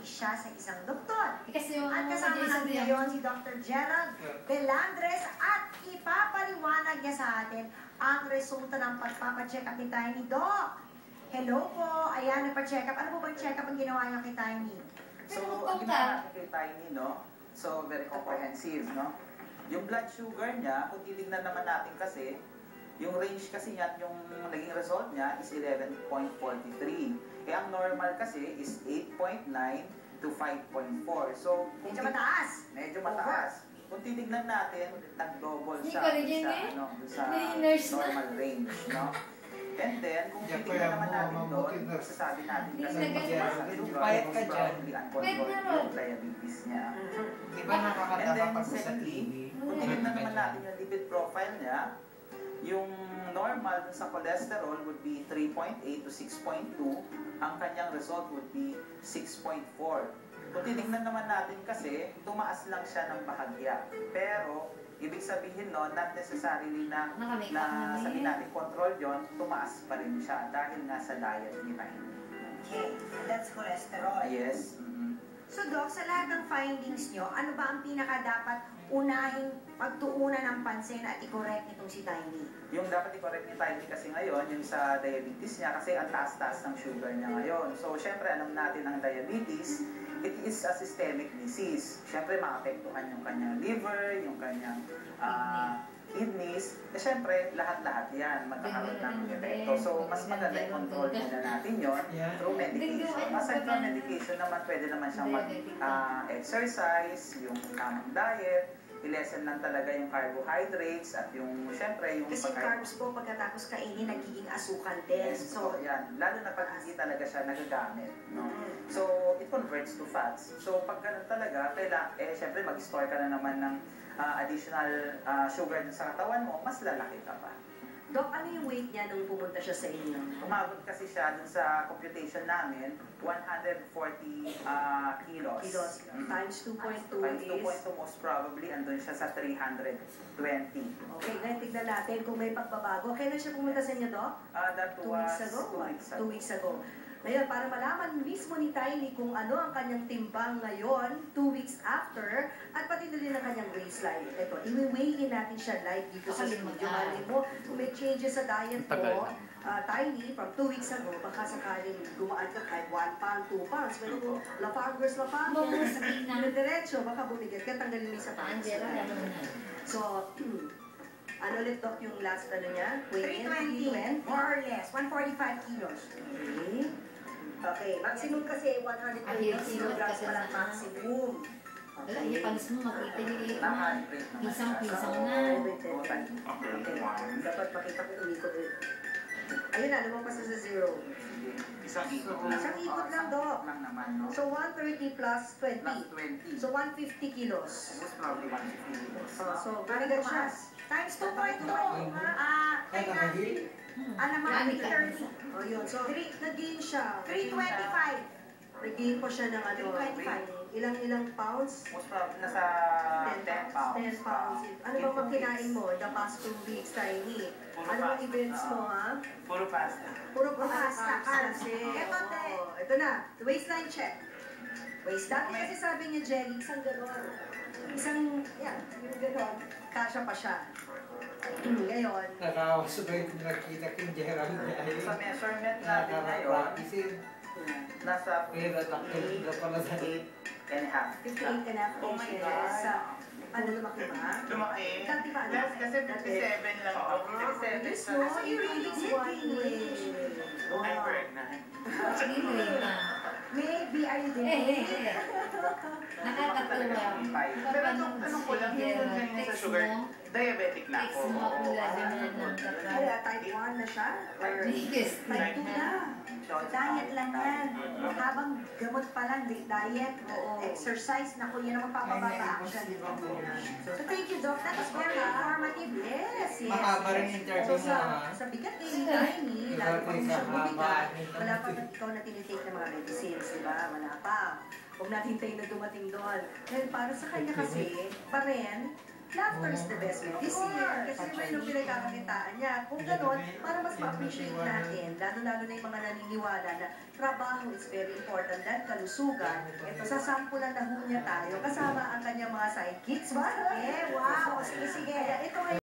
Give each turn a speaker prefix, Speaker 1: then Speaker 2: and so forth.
Speaker 1: siya sa isang doktor.
Speaker 2: Kasi yung
Speaker 1: At kasama natin ngayon si Dr. Gerald Belandres at ipapaliwanag niya sa atin ang resulta ng pagpapacheck up ni Tiny. Doc! Hello po! Ayan, nagpa-check up. Ano po bang check up ang ginawa niyo kay Tiny?
Speaker 3: So, ang ginawa natin kay Tiny, no? So, very comprehensive, no? Yung blood sugar niya, kung titignan naman natin kasi, yung range kasi niya, yung naging result niya is 11.43. Eh, ang normal kasi is 8.9 to 5.4. So,
Speaker 1: Medyo mataas.
Speaker 3: Medyo mataas. Kung titignan natin, nag-double siya sa normal range, no? And then, kung titignan naman natin doon, masasabi natin kasi
Speaker 4: payat ka dyan.
Speaker 3: Yung diabetes niya.
Speaker 4: Di ba nakakatapag
Speaker 3: sa TV? Kung titignan naman natin yung lipid profile niya, yung normal dun sa cholesterol would be 3.8 to 6.2. Ang kanyang result would be 6.4. Kung titignan naman natin kasi, tumaas lang siya ng bahagya. Pero, ibig sabihin no, not necessarily na sabihin natin control yun, tumaas pa rin siya dahil nga sa diet ni Tiny.
Speaker 1: Okay, that's cholesterol.
Speaker 3: Yes.
Speaker 1: So Doc, sa lahat ng findings nyo, ano ba ang pinaka dapat unahing pagtuunan ng pansin at i-correct nitong si Tiny?
Speaker 3: Yung dapat i-correct ni Tiny kasi ngayon, yung sa diabetes niya, kasi ang taas-taas ng sugar niya ngayon. So, syempre, alam natin ang diabetes, it is a systemic disease. Syempre, maapektuhan yung kanyang liver, yung kanyang kidneys. Eh, syempre, lahat-lahat yan magkakaroon ng epekto. So, mas maganda i-control muna natin yun through medication. Aside from medication naman, pwede naman siyang mag-exercise, yung tamang diet, i-lessen lang talaga yung carbohydrates at yung, syempre, yung
Speaker 1: kasi carbs po pagkatapos kainin, nagiging asukal din.
Speaker 3: Yes, so, yan. Lalo na pag hindi talaga siya nagagamit. No? So, it converts to fats. So, pag ganun talaga, syempre, mag-store ka na naman ng additional sugar sa katawan mo, mas lalaki ka pa.
Speaker 1: Doc, ano yung weight niya nung pumunta siya sa inyo?
Speaker 3: Umabot kasi siya dun sa computation namin, 140 kilos.
Speaker 1: Times 2.2
Speaker 3: Times
Speaker 1: is?
Speaker 3: 2.2 most probably, andun siya sa 320.
Speaker 1: Okay, ngayon tignan natin kung may pagbabago. Kailan siya pumunta sa inyo, Doc?
Speaker 3: That was
Speaker 1: 2 weeks ago. Ngayon, para malaman mismo ni Tiny kung ano ang kanyang timbang ngayon, 2 weeks after, at pati na rin ang kanyang waistline. Ito, i-weigh in natin siya live dito sa studio. Malay mo, kung may changes sa diet mo, Tiny, from 2 weeks ago, baka sakaling gumaan ka kahit 1 pound, 2 pounds. Pero kung lapangers, diretso, baka bumigat ka, tanggalin mo sa pounds. So, ano ulit, Doc, yung last niya? 320, more or less, 145 kilos. Okay. Okay, maximum kasi 120 kilograms pa lang maximum.
Speaker 2: Wala, yung panis mo makita niyo pisang-pisang na.
Speaker 1: Dapat makita ko umikot ulit. Ayun na, lumagpas na sa 0.
Speaker 3: Isang ikot
Speaker 1: lang, Doc. So, 130 plus 20.
Speaker 3: Plus 20.
Speaker 1: So, 150 kilos.
Speaker 3: Most probably 150 kilos.
Speaker 1: So, balikan siya. Times 2.2. Alam mo, 30. O yun. So, nag-gain siya. 325. Nag-gain po siya ng 325. Ilang pounds?
Speaker 3: Most probably nasa 10 pounds.
Speaker 1: 10 pounds. Ano bang magkinain mo the past 2 weeks, Tiny? Ano bang events mo, ha?
Speaker 3: Puro pasta.
Speaker 1: Puro pasta. Ito na. The waistline check. Dati kasi sabi niya, Jelly, isang gano'n. Yung gano'n. Kasha pa siya. Ngayon.
Speaker 4: Nakakasabay kung nakita kong Gerald niya.
Speaker 3: Sa measurement natin ngayon, nasa 58.5.
Speaker 1: 58.5 inches. Ano, lumaki ba?
Speaker 5: Lumaki.
Speaker 1: Dati pa,
Speaker 5: Yes, kasi 57 lang ako. 57
Speaker 1: Yes, no? So you really did gain.
Speaker 5: I'm pregnant.
Speaker 1: Maybe I did.
Speaker 2: Nakakatuwa.
Speaker 5: Pero tanong ko lang yung ganyan sa sugar, diabetic na ako.
Speaker 1: Kaya type 1 na siya? Or type 2 na? Diet lang yan. Habang gamot pa lang, diet, exercise, naku, yan ang magpapababa action. So thank you, Doc. That was very informative. Yes.
Speaker 4: Mahaba rin interview mo, ha?
Speaker 1: Sa bigat ni Tiny, lalo pa siya bumigat, wala pa ikaw na tinitake ng mga medicines, di ba? Wala pa. Huwag natin hintayin na dumating doon. Dahil para sa kanya kasi, pa rin, laughter is the best medicine. Kasi iba yung pinagkakakitaan niya. Kung gano'n, para mas ma-appreciate natin, lalo-lalo na yung mga naniniwala na trabaho is very important dahil kalusugan. Ito, sasampulan na ho niya tayo kasama ang kanyang mga sidekicks ba?
Speaker 6: Eh, wow. Sige, sige.
Speaker 1: Kaya ito